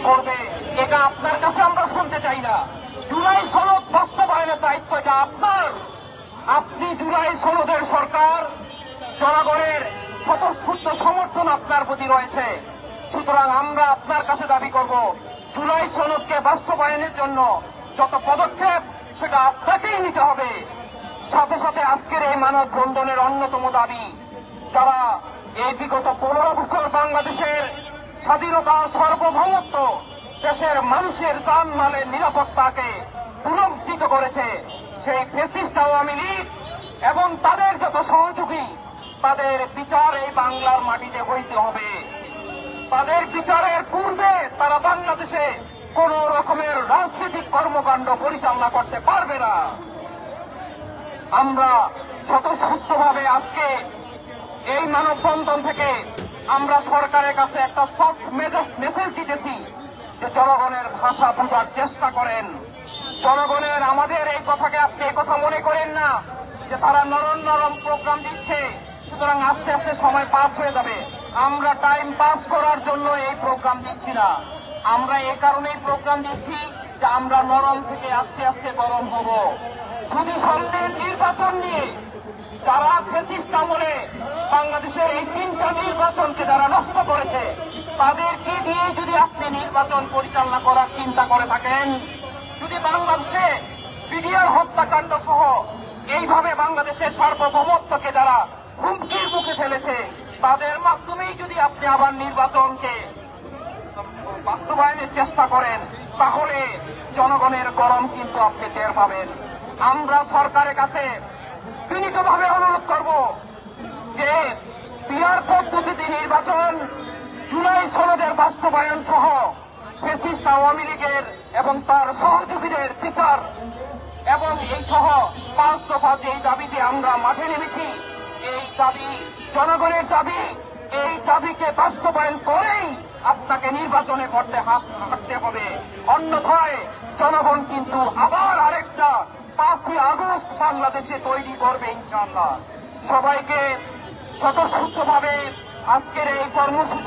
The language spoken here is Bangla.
করবে, এটা আপনার কাছে আমরা শুনতে চাই না। জুলাই সনদ বাস্তবায়নের দায়িত্ব এটা আপনার। আপনি জুলাই সনদের সরকার, জনগণের স্বতঃস্ফূর্ত সমর্থন আপনার প্রতি রয়েছে। সুতরাং আমরা আপনার কাছে দাবি করব, জুলাই সনদকে বাস্তবায়নের জন্য যত পদক্ষেপ সেটা আপনাকেই নিতে হবে। সাথে সাথে আজকের এই মানববন্ধনের অন্যতম দাবি, যারা এই বিগত 15 বছর বাংলাদেশের স্বাধীনতা, সার্বভৌমত্ব, দেশের মানুষের জানমালের নিরাপত্তাকে পুনরুদ্ধিত করেছে, সেই ফ্যাসিস্ট আওয়ামী লীগ এবং তাদের যত সহযোগী, তাদের বিচার এই বাংলার মাটিতে হইতে হবে। তাদের বিচারের পূর্বে তারা বাংলাদেশে কোন রকমের রাজনৈতিক কর্মকাণ্ড পরিচালনা করতে পারবে না। আমরা স্বতঃস্ফূর্তভাবে আজকে এই মানববন্ধন থেকে আমরা সরকারের কাছে একটা সফট মেসেজ দিতেছি যে জনগণের ভাষা বোঝার চেষ্টা করেন। জনগণের আমাদের এই কথাকে আপনি এই কথা মনে করেন না যে তারা নরম নরম প্রোগ্রাম দিচ্ছে, সুতরাং আস্তে আস্তে সময় পাস হয়ে যাবে। আমরা টাইম পাস করার জন্য এই প্রোগ্রাম দিচ্ছি না। আমরা এই কারণেই প্রোগ্রাম দিচ্ছি যে আমরা নরম থেকে আস্তে আস্তে গরম হব। যদি সামনের নির্বাচন নিয়ে যারা ফ্যাসিস্ট আমলে বাংলাদেশের এই 3টা নির্বাচনকে যারা নষ্ট করেছে, তাদেরকে দিয়ে যদি আপনি নির্বাচন পরিচালনা করার চিন্তা করে থাকেন, যদি বাংলাদেশে বিডিআর হত্যাকাণ্ড সহ এইভাবে বাংলাদেশের সার্বভৌমত্বকে যারা হুমকির মুখে ফেলেছে, তাদের মাধ্যমেই যদি আপনি আবার নির্বাচনকে বাস্তবায়নের চেষ্টা করেন, তাহলে জনগণের গরম কিন্তু আপনি টের পাবেন। আমরা সরকারের কাছে বিনীতভাবে অনুরোধ করব যে পিআর পদ্ধতিতে নির্বাচন, জুলাই সনদের বাস্তবায়ন সহ ফ্যাসিস্ট আওয়ামী লীগের এবং তার সহযোগীদের বিচার এবং এই সহ 5 দফা যে দাবিতে আমরা মাঠে নেমেছি, এই দাবি জনগণের দাবি। এই দাবিকে বাস্তবায়ন করেই আপনাকে নির্বাচনে হাঁটতে হবে। অন্যথায় জনগণ কিন্তু আবার আরেকটা 5ই আগস্ট বাংলাদেশে তৈরি করবে ইনশাআল্লাহ। সবাইকে স্বতঃস্ফূর্তভাবে আজকের এই কর্মসূচি